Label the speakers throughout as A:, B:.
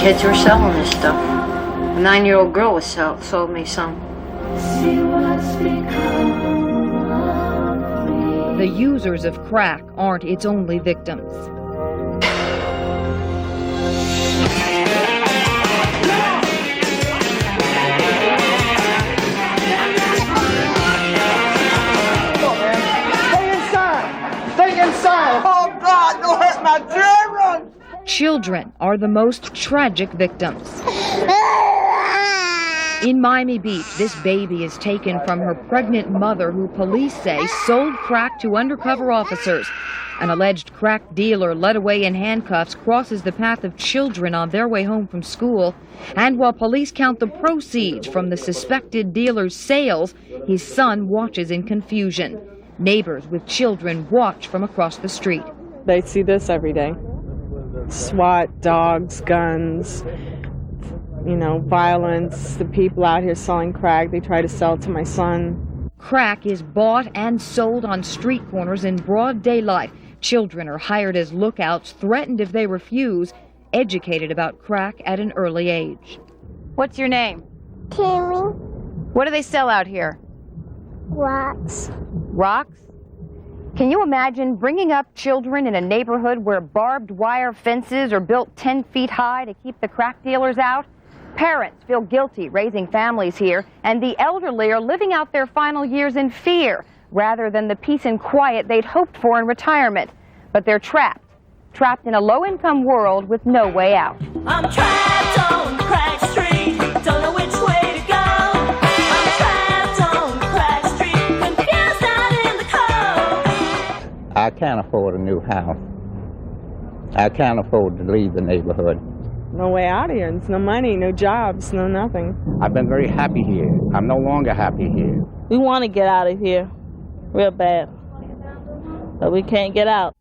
A: kids were selling this stuff. A 9-year-old girl was sold me some.
B: The users of crack aren't its only victims.
C: Oh, God, don't hurt my children!
B: Children are the most tragic victims. In Miami Beach, this baby is taken from her pregnant mother, who police say sold crack to undercover officers. An alleged crack dealer led away in handcuffs crosses the path of children on their way home from school. And while police count the proceeds from the suspected dealer's sales, his son watches in confusion. Neighbors with children watch from across the street.
D: They see this every day. SWAT, dogs, guns, violence. The people out here selling crack, they try to sell it to my son.
B: Crack is bought and sold on street corners in broad daylight. Children are hired as lookouts, threatened if they refuse, educated about crack at an early age.
E: What's your name?
F: Tammy.
E: What do they sell out here?
F: Rocks.
E: Rocks? Can you imagine bringing up children in a neighborhood where barbed wire fences are built 10 feet high to keep the crack dealers out? Parents feel guilty raising families here, and the elderly are living out their final years in fear rather than the peace and quiet they'd hoped for in retirement. But they're trapped in a low-income world with no way out.
G: I'm trapped on Crack Street, don't know which way to go. I'm trapped on Crack Street, confused out in the cold.
H: I can't afford a new house. I can't afford to leave the neighborhood.
D: No way out of here. There's no money, no jobs, no nothing.
H: I've been very happy here. I'm no longer happy here.
I: We want to get out of here real bad, but we can't get out.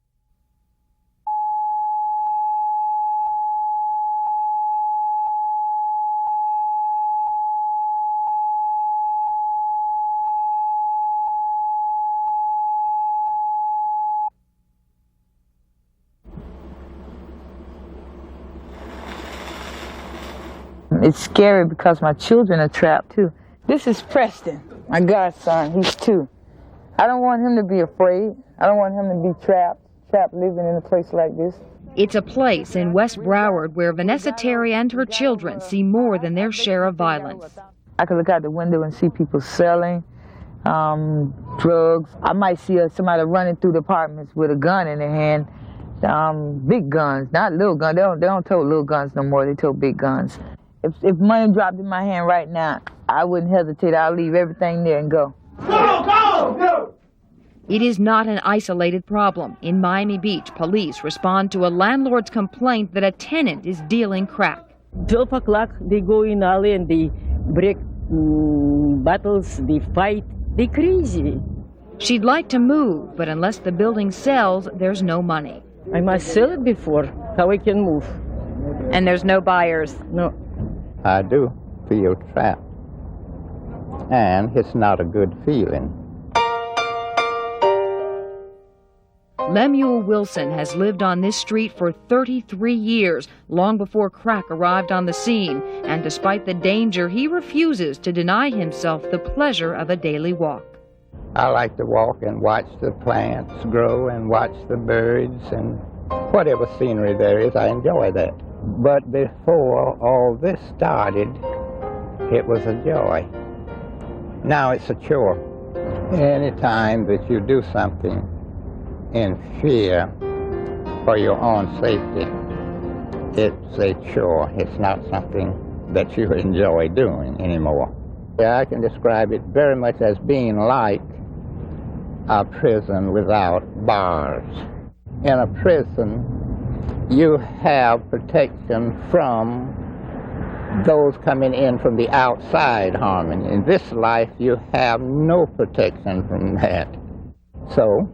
J: It's scary because my children are trapped too. This is Preston, my godson. He's 2. I don't want him to be afraid. I don't want him to be trapped living in a place like this.
B: It's a place in West Broward where Vanessa Terry and her children see more than their share of violence.
J: I can look out the window and see people selling drugs. I might see somebody running through the apartments with a gun in their hand. Big guns, not little guns. They don't tote little guns no more. They tote big guns. If money dropped in my hand right now, I wouldn't hesitate. I'll leave everything there and go.
C: Go!
B: It is not an isolated problem. In Miami Beach, police respond to a landlord's complaint that a tenant is dealing crack.
I: 12 o'clock, they go in alley and they break bottles, they fight. They crazy.
B: She'd like to move, but unless the building sells, there's no money.
I: I must sell it before, how I can move.
E: And there's no buyers.
I: No.
H: I do feel trapped, and it's not a good feeling.
B: Lemuel Wilson has lived on this street for 33 years, long before crack arrived on the scene, and despite the danger, he refuses to deny himself the pleasure of a daily walk.
H: I like to walk and watch the plants grow and watch the birds and whatever scenery there is, I enjoy that. But before all this started, it was a joy. Now it's a chore. Any time that you do something in fear for your own safety, it's a chore. It's not something that you enjoy doing anymore. I can describe it very much as being like a prison without bars. In a prison, you have protection from those coming in from the outside harming. In this life, you have no protection from that. So,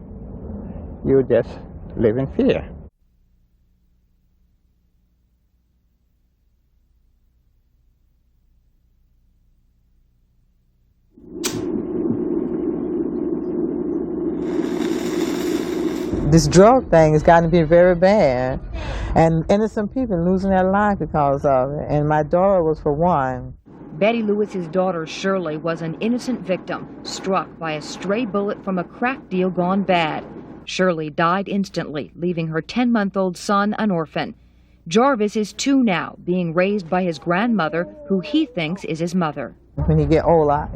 H: you just live in fear.
J: This drug thing has gotten to be very bad, and innocent people losing their life because of it, and my daughter was for one.
B: Betty Lewis's daughter Shirley was an innocent victim, struck by a stray bullet from a crack deal gone bad. Shirley died instantly, leaving her 10-month-old son an orphan. Jarvis is 2 now, being raised by his grandmother, who he thinks is his mother.
J: When he get older,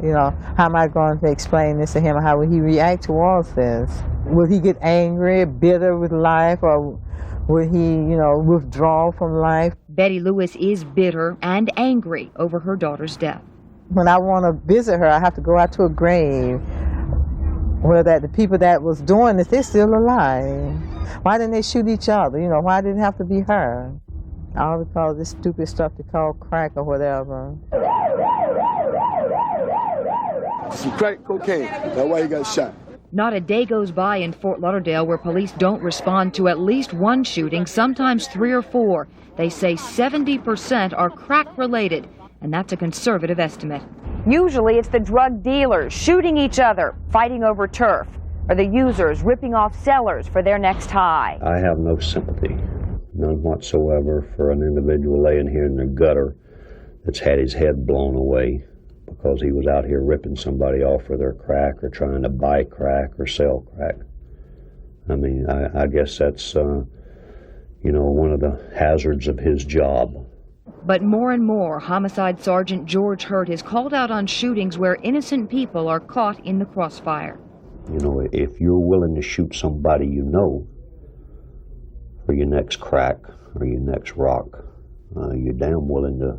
J: how am I going to explain this to him? How will he react towards this? Will he get angry, bitter with life, or will he, withdraw from life?
B: Betty Lewis is bitter and angry over her daughter's death.
J: When I want to visit her, I have to go out to a grave where the people that was doing this, they're still alive. Why didn't they shoot each other? Why did it have to be her? All because of this stupid stuff they call crack or whatever.
K: Some crack cocaine. That's why he got shot.
B: Not a day goes by in Fort Lauderdale where police don't respond to at least one shooting, sometimes 3 or 4. They say 70% are crack-related, and that's a conservative estimate.
E: Usually it's the drug dealers shooting each other, fighting over turf, or the users ripping off sellers for their next high.
L: I have no sympathy, none whatsoever, for an individual laying here in the gutter that's had his head blown away because he was out here ripping somebody off for their crack or trying to buy crack or sell crack. I mean, I guess that's, one of the hazards of his job.
B: But more and more, Homicide Sergeant George Hurt is called out on shootings where innocent people are caught in the crossfire.
L: If you're willing to shoot somebody for your next crack or your next rock, you're damn willing to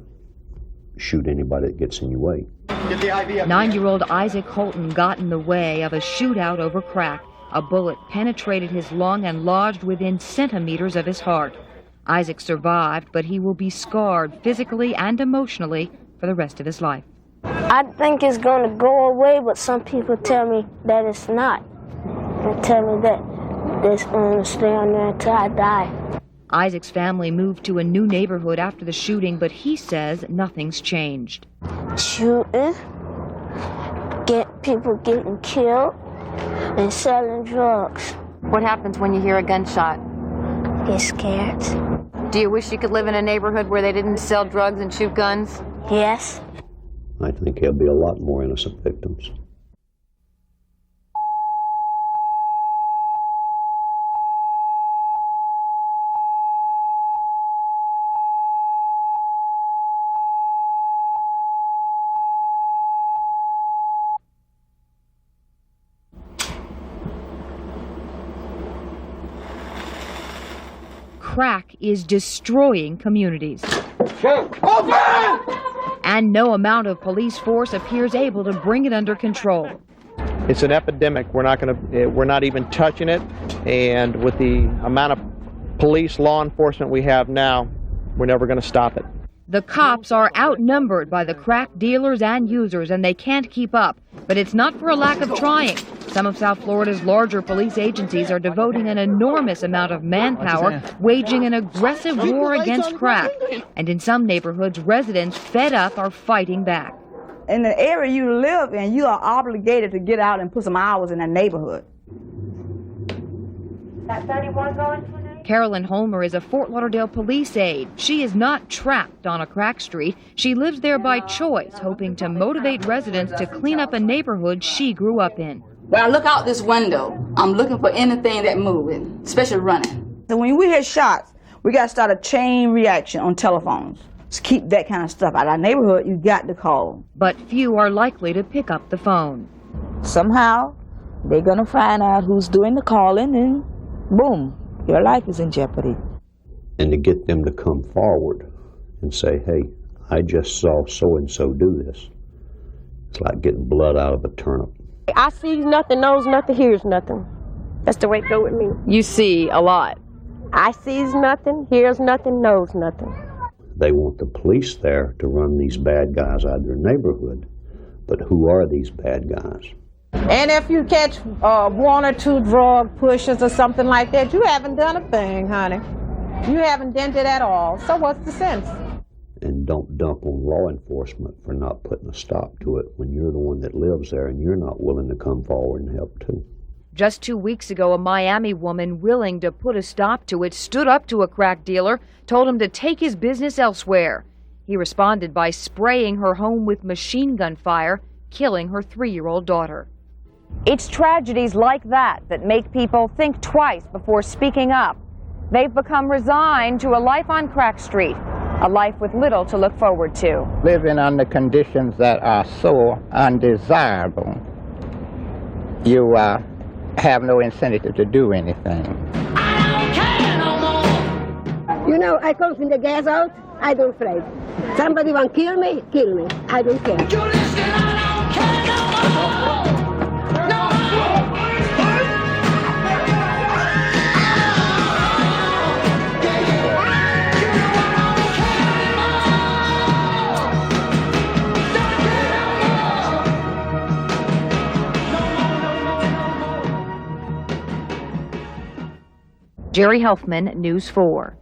L: shoot anybody that gets in your way.
B: 9-year-old Isaac Holton got in the way of a shootout over crack. A bullet penetrated his lung and lodged within centimeters of his heart. Isaac survived, but he will be scarred physically and emotionally for the rest of his life.
F: I think it's going to go away, but some people tell me that it's not. They tell me that it's going to stay on there until I die.
B: Isaac's family moved to a new neighborhood after the shooting, but he says nothing's changed.
F: Shooting, people getting killed, and selling drugs.
E: What happens when you hear a gunshot?
F: Get scared.
E: Do you wish you could live in a neighborhood where they didn't sell drugs and shoot guns?
F: Yes.
L: I think there'll be a lot more innocent victims.
B: Crack is destroying communities.
C: Open!
B: And no amount of police force appears able to bring it under control.
M: It's an epidemic. We're not even touching it, and with the amount of police law enforcement we have now, we're never going to stop it.
B: The cops are outnumbered by the crack dealers and users, and they can't keep up. But it's not for a lack of trying. Some of South Florida's larger police agencies are devoting an enormous amount of manpower, waging an aggressive war against crack. And in some neighborhoods, residents fed up are fighting back.
N: In the area you live in, you are obligated to get out and put some hours in that neighborhood.
E: That 31 going to
B: Carolyn Holmer is a Fort Lauderdale police aide. She is not trapped on a crack street. She lives there by choice, hoping to motivate residents to clean up a neighborhood she grew up in.
O: When I look out this window, I'm looking for anything that's moving, especially running.
N: So when we hear shots, we got to start a chain reaction on telephones. To keep that kind of stuff out of our neighborhood, you got to call.
B: But few are likely to pick up the phone.
J: Somehow, they're going to find out who's doing the calling, and boom, your life is in jeopardy.
L: And to get them to come forward and say, hey, I just saw so-and-so do this. It's like getting blood out of a turnip.
P: I sees nothing, knows nothing, hears nothing. That's the way it go with me.
D: You see a lot.
P: I sees nothing, hears nothing, knows nothing.
L: They want the police there to run these bad guys out of their neighborhood. But who are these bad guys?
Q: And if you catch 1 or 2 drug pushers or something like that, you haven't done a thing, honey. You haven't dented at all. So what's the sense?
L: And don't dump on law enforcement for not putting a stop to it when you're the one that lives there and you're not willing to come forward and help too.
B: Just 2 weeks ago, a Miami woman willing to put a stop to it stood up to a crack dealer, told him to take his business elsewhere. He responded by spraying her home with machine gun fire, killing her 3-year-old daughter.
E: It's tragedies like that that make people think twice before speaking up. They've become resigned to a life on Crack Street, a life with little to look forward to.
H: Living under conditions that are so undesirable, you have no incentive to do anything.
R: You know, I come from the gas out, I don't afraid. Somebody want to kill me, kill me. I don't care.
B: Jerry Helfman, News 4.